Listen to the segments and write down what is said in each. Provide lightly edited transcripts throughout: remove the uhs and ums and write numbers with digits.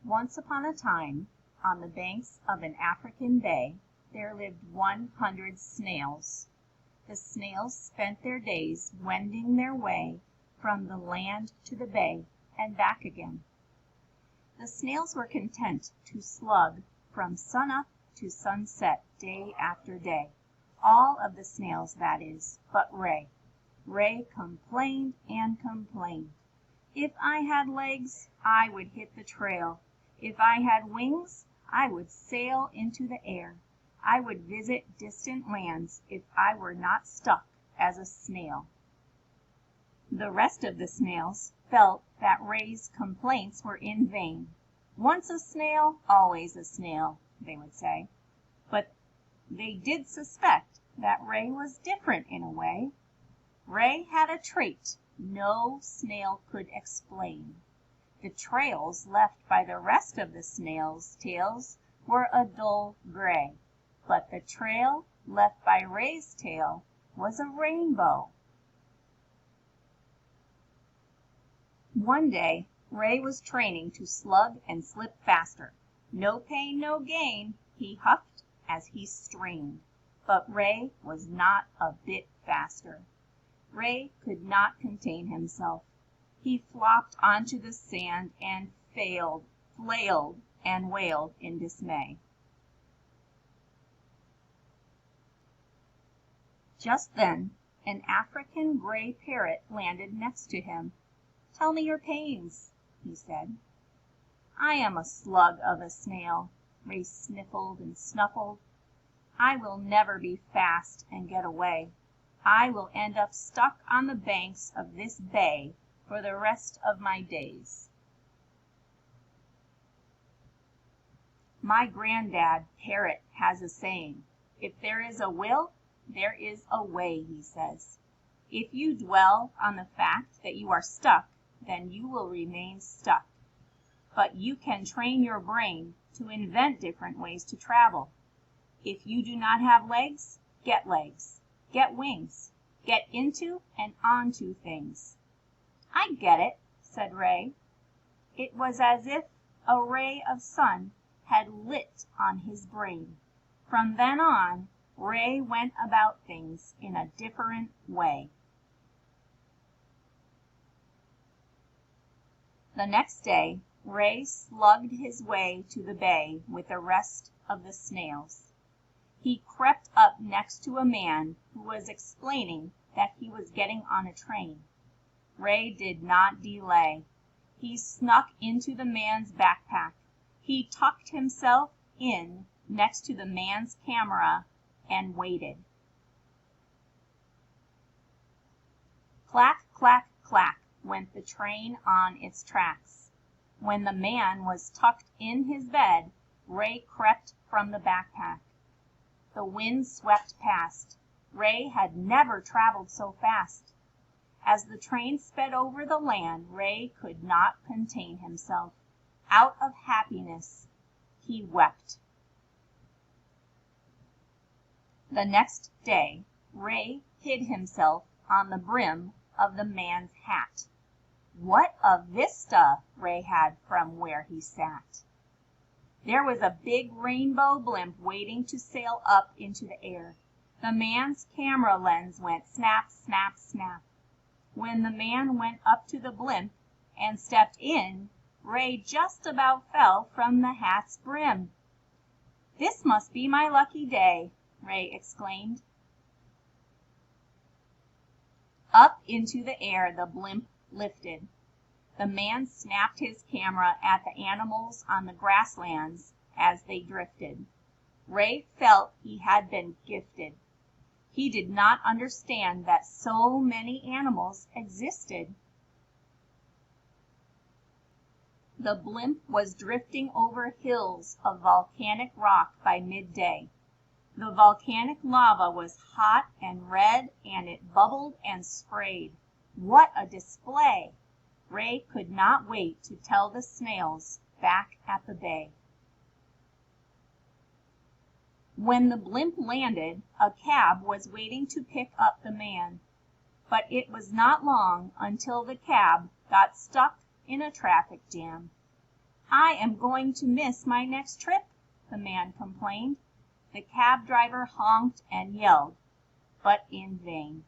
Once upon a time, on the banks of an African bay, there lived 100 snails. The snails spent their days wending their way from the land to the bay and back again. The snails were content to slug from sun-up to sunset day after day. All of the snails, that is, but Ray. Ray complained and complained. If I had legs, I would hit the trail. If I had wings, I would sail into the air. I would visit distant lands if I were not stuck as a snail. The rest of the snails felt that Ray's complaints were in vain. Once a snail, always a snail, they would say. But they did suspect that Ray was different in a way. Ray had a trait no snail could explain. The trails left by the rest of the snails' tails were a dull gray, but the trail left by Ray's tail was a rainbow. One day, Ray was training to slug and slip faster. No pain, no gain, he huffed as he strained. But Ray was not a bit faster. Ray could not contain himself. He flopped onto the sand and failed, flailed, and wailed in dismay. Just then, an African gray parrot landed next to him. "Tell me your pains," he said. "I am a slug of a snail," Ray sniffled and snuffled. "I will never be fast and get away. I will end up stuck on the banks of this bay for the rest of my days." My granddad, Parrot, has a saying, "If there is a will, there is a way," he says. If you dwell on the fact that you are stuck, then you will remain stuck. But you can train your brain to invent different ways to travel. If you do not have legs, get legs. Get wings. Get into and onto things. "I get it," said Ray. It was as if a ray of sun had lit on his brain. From then on, Ray went about things in a different way. The next day, Ray slugged his way to the bay with the rest of the snails. He crept up next to a man who was explaining that he was getting on a train. Ray did not delay. He snuck into the man's backpack. He tucked himself in next to the man's camera and waited. Clack, clack, clack went the train on its tracks. When the man was tucked in his bed, Ray crept from the backpack. The wind swept past. Ray had never traveled so fast. As the train sped over the land, Ray could not contain himself. Out of happiness, he wept. The next day, Ray hid himself on the brim of the man's hat. What a vista Ray had from where he sat! There was a big rainbow blimp waiting to sail up into the air. The man's camera lens went snap, snap, snap. When the man went up to the blimp and stepped in, Ray just about fell from the hat's brim. "This must be my lucky day," Ray exclaimed. Up into the air the blimp lifted. The man snapped his camera at the animals on the grasslands as they drifted. Ray felt he had been gifted. He did not understand that so many animals existed. The blimp was drifting over hills of volcanic rock by midday. The volcanic lava was hot and red, and it bubbled and sprayed. What a display! Ray could not wait to tell the snails back at the bay. When the blimp landed, a cab was waiting to pick up the man. But it was not long until the cab got stuck in a traffic jam. "I am going to miss my next trip," the man complained. The cab driver honked and yelled, but in vain.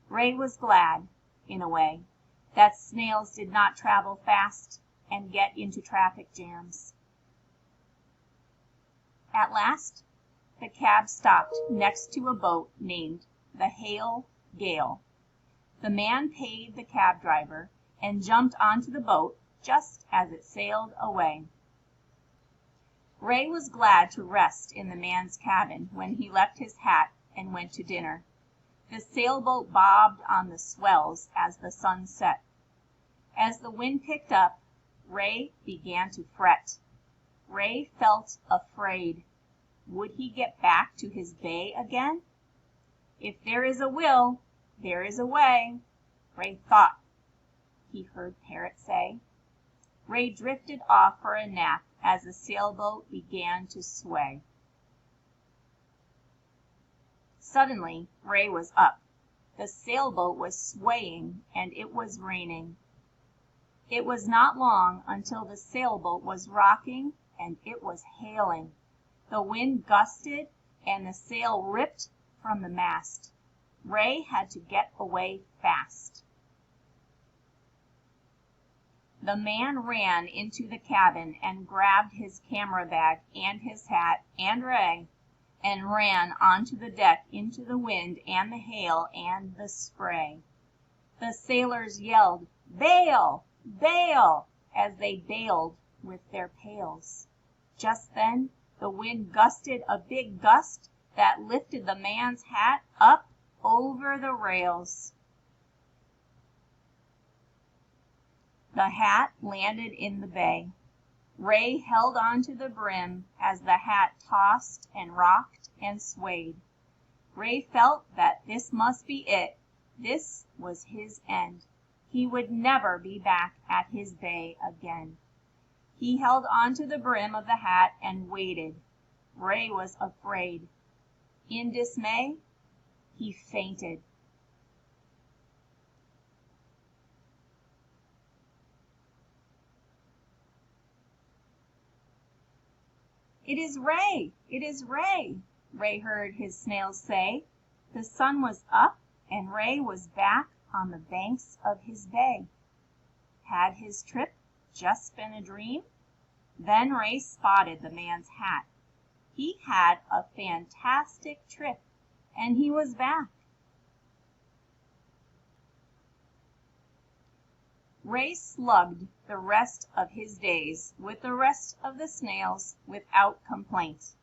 Ray was glad, in a way, that snails did not travel fast and get into traffic jams. At last, the cab stopped next to a boat named the Hail Gale. The man paid the cab driver and jumped onto the boat just as it sailed away. Ray was glad to rest in the man's cabin when he left his hat and went to dinner. The sailboat bobbed on the swells as the sun set. As the wind picked up, Ray began to fret. Ray felt afraid. Would he get back to his bay again? "If there is a will, there is a way," Ray thought he heard Parrot say. Ray drifted off for a nap as the sailboat began to sway. Suddenly, Ray was up. The sailboat was swaying and it was raining. It was not long until the sailboat was rocking and it was hailing. The wind gusted and the sail ripped from the mast. Ray had to get away fast. The man ran into the cabin and grabbed his camera bag and his hat and Ray and ran onto the deck into the wind and the hail and the spray. The sailors yelled, "Bail! Bail!" as they bailed with their pails. Just then the wind gusted a big gust that lifted the man's hat up over the rails. The hat landed in the bay. Ray held on to the brim as the hat tossed and rocked and swayed. Ray felt that this must be it. This was his end. He would never be back at his bay again. He held on to the brim of the hat and waited. Ray was afraid. In dismay, he fainted. "It is Ray! It is Ray!" Ray heard his snails say. The sun was up and Ray was back on the banks of his bay. Had his trip just been a dream? Then Ray spotted the man's hat. He had a fantastic trip, and he was back. Ray slugged the rest of his days with the rest of the snails without complaint.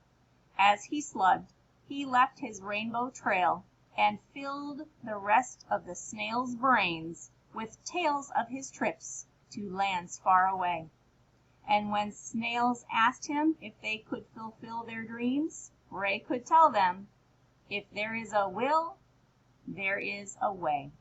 As he slugged, he left his rainbow trail and filled the rest of the snails' brains with tales of his trips to lands far away. And when snails asked him if they could fulfill their dreams, Ray could tell them, "If there is a will, there is a way."